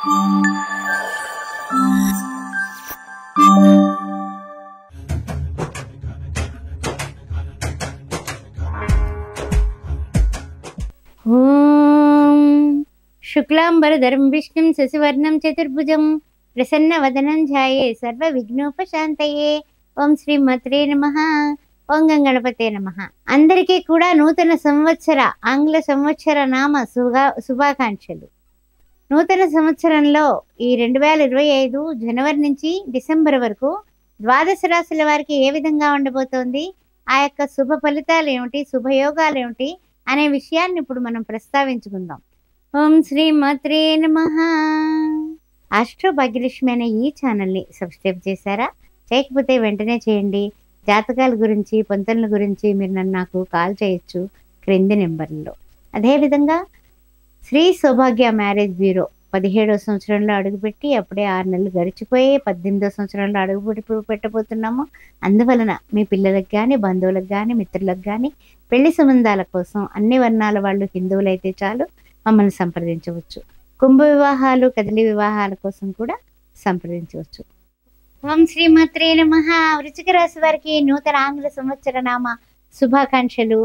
ఓం శుక్లాంబరధరం విష్ణుం శశివర్ణం చతుర్భుజం ప్రసన్నవదనం ధ్యాయే సర్వవిఘ్నోపశాంతయే. ఓం శ్రీమాత్రే నమః. ఓం గణపతే నమః. అందరికీ కూడా నూతన సంవత్సర ఆంగ్ల సంవత్సర నామ శుభాకాంక్షలు. నూతన సంవత్సరంలో ఈ 2025 జనవరి నుంచి డిసెంబర్ వరకు ద్వాదశ రాశుల వారికి ఏ విధంగా ఉండబోతోంది, ఆ యొక్క శుభ ఫలితాలు ఏమిటి, శుభయోగాలు ఏమిటి అనే విషయాన్ని ఇప్పుడు మనం ప్రస్తావించుకుందాం. ఓం శ్రీమాత్రే నమః. ఆస్ట్రో భాగ్యలక్ష్మి అనే ఈ ఛానల్ని సబ్స్క్రైబ్ చేశారా? చేయకపోతే వెంటనే చేయండి. జాతకాల గురించి, పొంతనల గురించి మీరు నాకు కాల్ చేయొచ్చు క్రింది నెంబర్లో. అదేవిధంగా శ్రీ సౌభాగ్య మ్యారేజ్ బ్యూరో 17వ సంవత్సరంలో అడుగుపెట్టి అప్పుడే 6 నెలలు గడిచిపోయి 18వ సంవత్సరంలో అడుగుపెట్టి పెట్టబోతున్నాము. అందువలన మీ పిల్లలకు కానీ, బంధువులకు కానీ, మిత్రులకు కానీ పెళ్లి సంబంధాల కోసం అన్ని వర్ణాల వాళ్ళు హిందువులైతే చాలు మమ్మల్ని సంప్రదించవచ్చు. కుంభ వివాహాలు, కదలి వివాహాల కోసం కూడా సంప్రదించవచ్చు. ఓం శ్రీమాత్రే నమః. వృశ్చిక రాశి వారికి నూతన ఆంగ్ల సంవత్సర నామ శుభాకాంక్షలు.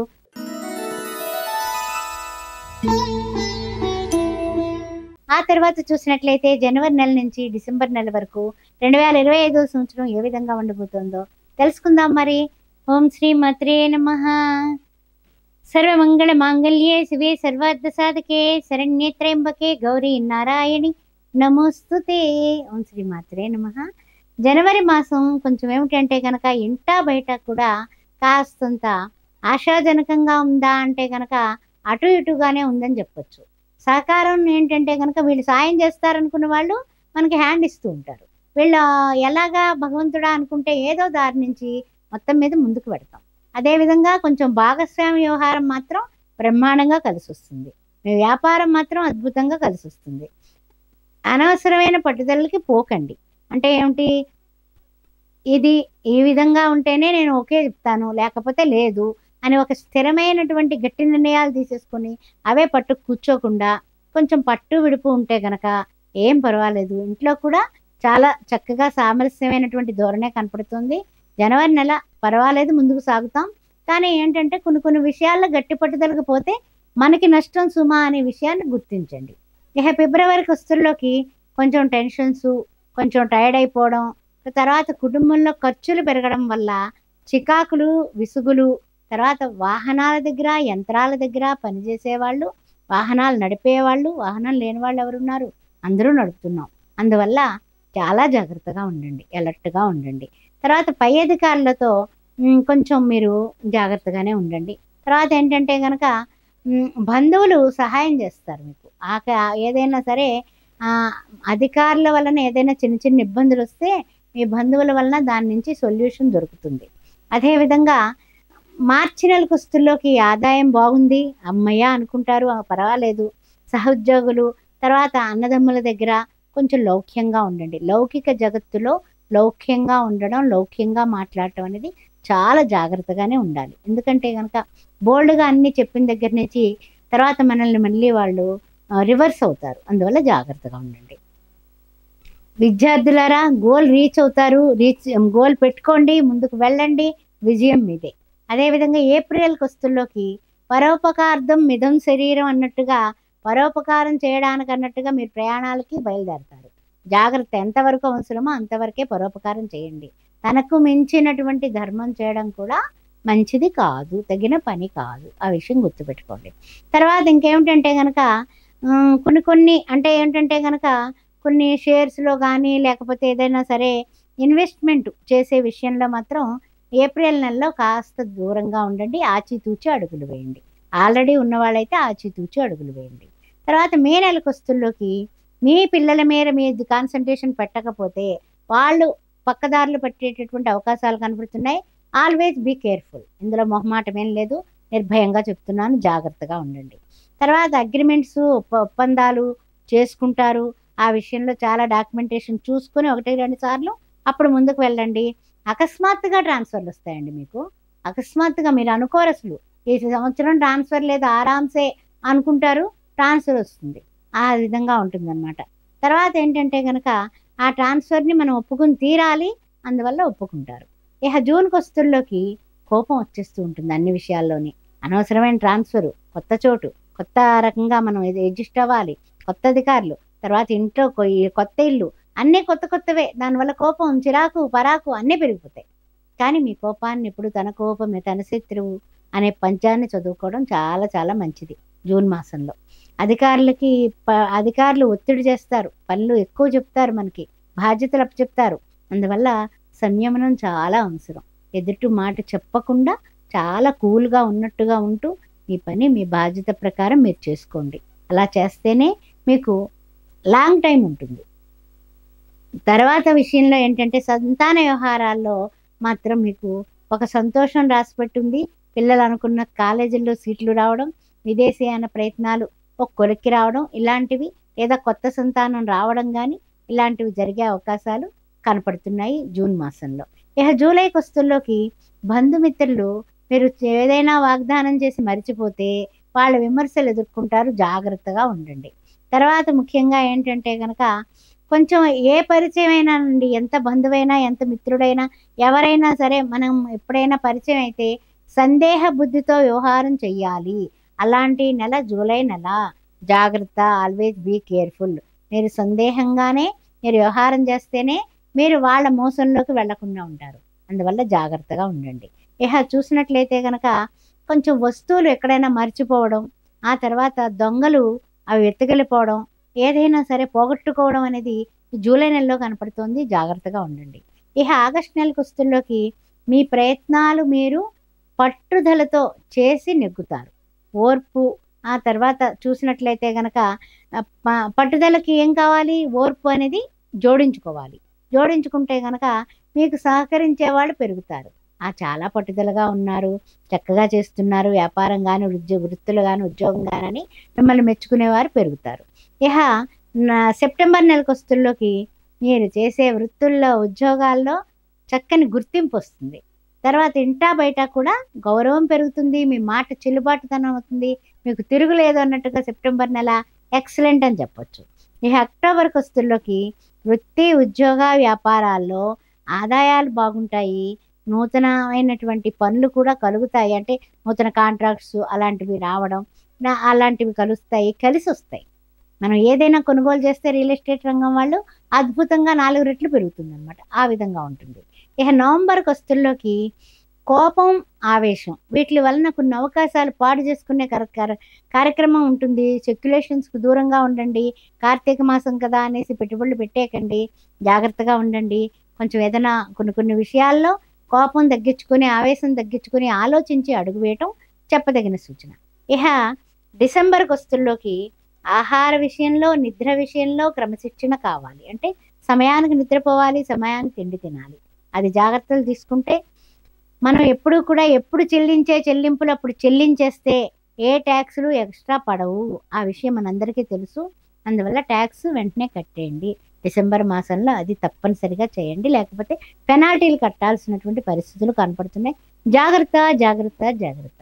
ఆ తర్వాత చూసినట్లయితే జనవరి నెల నుంచి డిసెంబర్ నెల వరకు 2025 సంవత్సరం ఏ విధంగా ఉండబోతుందో తెలుసుకుందాం మరి. ఓం శ్రీమాత్రే నమః. సర్వమంగళ మాంగళ్యే శివే సర్వార్థ సాధకే శరణ్యే త్రయంబకే గౌరీ నారాయణి నమోస్తుతే. ఓం శ్రీమాత్రే నమః. జనవరి మాసం కొంచెం ఏమిటంటే కనుక ఇంటా బయట కూడా కాస్తంత ఆశాజనకంగా ఉందా అంటే కనుక అటు ఇటుగానే ఉందని చెప్పొచ్చు. సహకారం ఏంటంటే కనుక వీళ్ళు సాయం చేస్తారనుకున్న వాళ్ళు మనకి హ్యాండ్ ఇస్తూ ఉంటారు. వీళ్ళు ఎలాగా భగవంతుడా అనుకుంటే ఏదో దారి నుంచి మొత్తం మీద ముందుకు పెడతాం. అదేవిధంగా కొంచెం భాగస్వామి వ్యవహారం మాత్రం బ్రహ్మాండంగా కలిసి వస్తుంది. మీ వ్యాపారం మాత్రం అద్భుతంగా కలిసి వస్తుంది. అనవసరమైన పట్టుదలకి పోకండి. అంటే ఏమిటి, ఇది ఈ విధంగా ఉంటేనే నేను ఓకే చెప్తాను, లేకపోతే లేదు అని ఒక స్థిరమైనటువంటి గట్టి నిర్ణయాలు తీసేసుకొని అవే పట్టు కూర్చోకుండా కొంచెం పట్టు విడుపు ఉంటే గనక ఏం పర్వాలేదు. ఇంట్లో కూడా చాలా చక్కగా సామరస్యమైనటువంటి ధోరణే కనపడుతుంది. జనవరి నెల పర్వాలేదు, ముందుకు సాగుతాం. కానీ ఏంటంటే కొన్ని విషయాల్లో గట్టి పట్టుదలకు పోతే మనకి నష్టం సుమా అనే విషయాన్ని గుర్తించండి. ఇక ఫిబ్రవరి వస్తుల్లోకి కొంచెం టెన్షన్స్, కొంచెం టైర్డ్ అయిపోవడం, తర్వాత కుటుంబంలో ఖర్చులు పెరగడం వల్ల చికాకులు, విసుగులు, తర్వాత వాహనాల దగ్గర, యంత్రాల దగ్గర పనిచేసేవాళ్ళు, వాహనాలు నడిపేవాళ్ళు, వాహనం లేని వాళ్ళు ఎవరున్నారు, అందరూ నడుపుతున్నాం. అందువల్ల చాలా జాగ్రత్తగా ఉండండి, అలర్ట్గా ఉండండి. తర్వాత పై అధికారులతో కొంచెం మీరు జాగ్రత్తగానే ఉండండి. తర్వాత ఏంటంటే కనుక బంధువులు సహాయం చేస్తారు మీకు. ఏదైనా సరే అధికారుల వలన ఏదైనా చిన్న చిన్న ఇబ్బందులు వస్తే మీ బంధువుల వలన దాని నుంచి సొల్యూషన్ దొరుకుతుంది. అదేవిధంగా మార్చి నెల కుస్తుల్లోకి ఆదాయం బాగుంది, అమ్మయ్య అనుకుంటారు, పర్వాలేదు. సహోద్యోగులు, తర్వాత అన్నదమ్ముల దగ్గర కొంచెం లౌక్యంగా ఉండండి. లౌకిక జగత్తులో లౌక్యంగా ఉండడం, లౌక్యంగా మాట్లాడటం అనేది చాలా జాగ్రత్తగానే ఉండాలి. ఎందుకంటే కనుక బోల్డ్గా అన్ని చెప్పిన దగ్గర నుంచి తర్వాత మనల్ని మళ్ళీ వాళ్ళు రివర్స్ అవుతారు. అందువల్ల జాగ్రత్తగా ఉండండి. విద్యార్థులారా, గోల్ రీచ్ అవుతారు. గోల్ పెట్టుకోండి, ముందుకు వెళ్ళండి, విజయం మీదే. అదేవిధంగా ఏప్రిల్ వస్తుల్లోకి పరోపకార్థం మిదం శరీరం అన్నట్టుగా పరోపకారం చేయడానికి అన్నట్టుగా మీరు ప్రయాణాలకి బయలుదేరతారు. జాగ్రత్త, ఎంతవరకు అవసరమో అంతవరకే పరోపకారం చేయండి. తనకు మించినటువంటి ధర్మం చేయడం కూడా మంచిది కాదు, తగిన పని కాదు. ఆ విషయం గుర్తుపెట్టుకోండి. తర్వాత ఇంకేమిటంటే కనుక కొన్ని అంటే ఏంటంటే కనుక కొన్ని షేర్స్లో కానీ లేకపోతే ఏదైనా సరే ఇన్వెస్ట్మెంట్ చేసే విషయంలో మాత్రం ఏప్రిల్ నెలలో కాస్త దూరంగా ఉండండి. ఆచితూచి అడుగులు వేయండి. ఆల్రెడీ ఉన్నవాళ్ళైతే ఆచితూచి అడుగులు వేయండి. తర్వాత మే నెలకు వస్తుల్లోకి మీ పిల్లల మీద మీరు కాన్సన్ట్రేషన్ పెట్టకపోతే వాళ్ళు పక్కదారులు పెట్టేటటువంటి అవకాశాలు కనపడుతున్నాయి. Always be careful. ఇందులో మొహమాటం ఏం లేదు, నిర్భయంగా చెప్తున్నాను, జాగ్రత్తగా ఉండండి. తర్వాత అగ్రిమెంట్స్, ఒప్పందాలు చేసుకుంటారు. ఆ విషయంలో చాలా డాక్యుమెంటేషన్ చూసుకొని 1-2 సార్లు అప్పుడు ముందుకు వెళ్ళండి. అకస్మాత్తుగా ట్రాన్స్ఫర్లు వస్తాయండి మీకు. అకస్మాత్తుగా మీరు అనుకోరు, అసలు ఈ సంవత్సరం ట్రాన్స్ఫర్ లేదు, ఆరామ్సే అనుకుంటారు, ట్రాన్స్ఫర్ వస్తుంది. ఆ విధంగా ఉంటుందన్నమాట. తర్వాత ఏంటంటే గనక ఆ ట్రాన్స్ఫర్‌ని మనం ఒప్పుకొని తీరాలి. అందువల్ల ఒప్పుకుంటారు. ఇహ జూన్ కొస్తుల్లోకి కోపం వచ్చేస్తూ ఉంటుంది అన్ని విషయాల్లోని. అనవసరమైన ట్రాన్స్‌ఫరు, కొత్త చోటు, కొత్త రకంగా మనం అడ్జస్ట్ అవ్వాలి. కొత్త అధికారులు, తర్వాత ఇంట్లో కొత్త ఇల్లు అన్నీ కొత్త కొత్తవే. దానివల్ల కోపం, చిరాకు, పరాకు అన్నీ పెరిగిపోతాయి. కానీ మీ కోపాన్ని ఎప్పుడు తన కోపమే తన శత్రువు అనే పంచాన్ని చదువుకోవడం చాలా చాలా మంచిది జూన్ మాసంలో. అధికారులకి అధికారులు ఒత్తిడి చేస్తారు. పనులు ఎక్కువ చెప్తారు మనకి. బాధ్యతలు అప్పచెప్తారు. అందువల్ల సంయమనం చాలా అవసరం. ఎదుటి మాట చెప్పకుండా చాలా కూల్‌గా ఉన్నట్టుగా ఉంటూ మీ పని మీ బాధ్యత ప్రకారం మీరు చేసుకోండి. అలా చేస్తేనే మీకు లాంగ్ టైమ్ ఉంటుంది. తర్వాత విషయంలో ఏంటంటే సంతాన వ్యవహారాల్లో మాత్రం మీకు ఒక సంతోషం రాసిపెట్టుంది. పిల్లలు అనుకున్న కాలేజీల్లో సీట్లు రావడం, విదేశీయాన ప్రయత్నాలు ఒక కొలిక్కి రావడం ఇలాంటివి, లేదా కొత్త సంతానం రావడం గానీ ఇలాంటివి జరిగే అవకాశాలు కనపడుతున్నాయి జూన్ మాసంలో. ఇహ జూలై కొస్తుల్లోకి బంధుమిత్రులు మీరు ఏదైనా వాగ్దానం చేసి మరిచిపోతే వాళ్ళ విమర్శలు ఎదుర్కొంటారు. జాగ్రత్తగా ఉండండి. తర్వాత ముఖ్యంగా ఏంటంటే గనక కొంచెం ఏ పరిచయమైనానండి, ఎంత బంధువైనా, ఎంత మిత్రుడైనా, ఎవరైనా సరే మనం ఎప్పుడైనా పరిచయం అయితే సందేహ బుద్ధితో వ్యవహారం చెయ్యాలి. అలాంటి నెల జూలై నెల. జాగ్రత్త. Always be careful. మీరు సందేహంగానే మీరు వ్యవహారం చేస్తేనే మీరు వాళ్ళ మోసంలోకి వెళ్ళకుండా ఉంటారు. అందువల్ల జాగ్రత్తగా ఉండండి. ఇహ చూసినట్లయితే గనక కొంచెం వస్తువులు ఎక్కడైనా మర్చిపోవడం, ఆ తర్వాత దొంగలు అవి ఎత్తుకెళ్ళిపోవడం, ఏదైనా సరే పోగొట్టుకోవడం అనేది ఈ జూలై నెలలో కనపడుతోంది. జాగ్రత్తగా ఉండండి. ఇహ ఆగస్టు నెలకొస్తుల్లోకి మీ ప్రయత్నాలు మీరు పట్టుదలతో చేసి నెగ్గుతారు. ఓర్పు, ఆ తర్వాత చూసినట్లయితే గనక పట్టుదలకి ఏం కావాలి? ఓర్పు అనేది జోడించుకోవాలి. జోడించుకుంటే గనక మీకు సహకరించే వాళ్ళు పెరుగుతారు. చాలా పట్టుదలగా ఉన్నారు, చక్కగా చేస్తున్నారు వ్యాపారం గాని, వృత్తులు గాని, ఉద్యోగం గాని మిమ్మల్ని మెచ్చుకునేవారు పెరుగుతారు. ఇహ సెప్టెంబర్ నెలకొస్తుల్లోకి మీరు చేసే వృత్తుల్లో, ఉద్యోగాల్లో చక్కని గుర్తింపొస్తుంది. తర్వాత ఇంటా బయట కూడా గౌరవం పెరుగుతుంది. మీ మాట చెల్లుబాటుతనం అవుతుంది. మీకు తిరుగులేదు అన్నట్టుగా సెప్టెంబర్ నెల ఎక్సలెంట్ అని చెప్పొచ్చు. ఈ అక్టోబర్ కొస్తుల్లోకి వృత్తి, ఉద్యోగ, వ్యాపారాల్లో ఆదాయాలు బాగుంటాయి. నూతనమైనటువంటి పనులు కూడా కలుగుతాయి. అంటే నూతన కాంట్రాక్ట్స్ అలాంటివి రావడం, అలాంటివి కలుస్తాయి, కలిసొస్తాయి. మనం ఏదైనా కొనుగోలు చేస్తే రియల్ ఎస్టేట్ రంగం వాళ్ళు అద్భుతంగా 4 రెట్లు పెరుగుతుందనమాట. ఆ విధంగా ఉంటుంది. ఇహ నవంబర్ కొస్తుల్లోకి కోపం, ఆవేశం వీట్లి వలన కొన్ని అవకాశాలు పాడు చేసుకునే కార్యక్రమం ఉంటుంది. స్పెక్యులేషన్స్‌కు దూరంగా ఉండండి. కార్తీక మాసం కదా అనేసి పెట్టుబడులు పెట్టేయకండి. జాగ్రత్తగా ఉండండి. కొంచెం ఏదైనా కొన్ని విషయాల్లో కోపం తగ్గించుకొని, ఆవేశం తగ్గించుకొని ఆలోచించి అడుగు వేయటం చెప్పదగిన సూచన. ఇహ డిసెంబర్ కొస్తుల్లోకి ఆహార విషయంలో, నిద్ర విషయంలో క్రమశిక్షణ కావాలి. అంటే సమయానికి నిద్రపోవాలి, సమయానికి తిండి తినాలి. అది జాగ్రత్తలు తీసుకుంటే మనం ఎప్పుడూ కూడా ఎప్పుడు చెల్లించే చెల్లింపులు అప్పుడు చెల్లించేస్తే ఏ ట్యాక్స్‌లు ఎక్స్‌ట్రా పడవు. ఆ విషయం మనందరికీ తెలుసు. అందువల్ల ట్యాక్స్ వెంటనే కట్టేయండి. డిసెంబర్ మాసంలో అది తప్పనిసరిగా చేయండి. లేకపోతే పెనాల్టీలు కట్టాల్సినటువంటి పరిస్థితులు కనపడుతున్నాయి. జాగ్రత్త, జాగ్రత్త, జాగ్రత్త.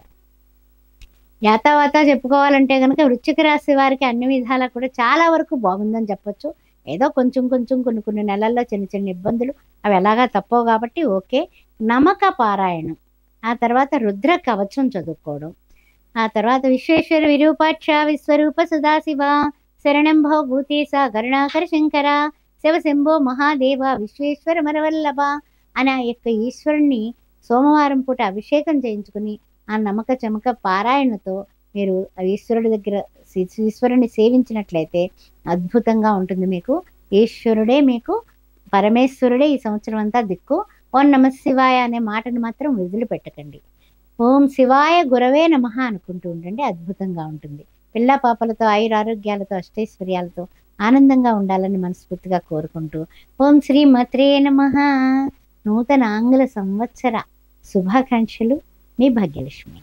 యాతావాత చెప్పుకోవాలంటే గనక వృశ్చిక రాశి వారికి అన్ని విధాలా కూడా చాలా వరకు బాగుందని చెప్పొచ్చు. ఏదో కొంచెం కొన్ని నెలల్లో చిన్న ఇబ్బందులు అవి ఎలాగా తప్పవు కాబట్టి ఓకే. నమక పారాయణం, ఆ తర్వాత రుద్ర కవచం చదువుకోవడం, ఆ తర్వాత విశ్వేశ్వర విరూపాక్ష విశ్వరూప సదాశివ శరణం భవ భూతేశ కరుణాకర శంకర శివశంభో మహాదేవ విశ్వేశ్వర మరవల్లభ అని ఆ యొక్క ఈశ్వరుణ్ణి సోమవారం పూట అభిషేకం చేయించుకుని ఆ నమక చమక పారాయణతో మీరు ఈశ్వరుడి దగ్గర ఈశ్వరుని సేవించినట్లయితే అద్భుతంగా ఉంటుంది. మీకు ఈశ్వరుడే, మీకు పరమేశ్వరుడే ఈ సంవత్సరం అంతా దిక్కు. ఓం నమ శివాయ అనే మాటను మాత్రం వదిలిపెట్టకండి. ఓం శివాయ గురవే నమః అనుకుంటూ ఉండండి. అద్భుతంగా ఉంటుంది. పిల్ల పాపలతో ఆయురారోగ్యాలతో అష్టైశ్వర్యాలతో ఆనందంగా ఉండాలని మనస్ఫూర్తిగా కోరుకుంటూ ఓం శ్రీ మాత్రే నమః. నూతన ఆంగ్ల సంవత్సర శుభాకాంక్షలు. మీ భాగ్యలక్ష్మి.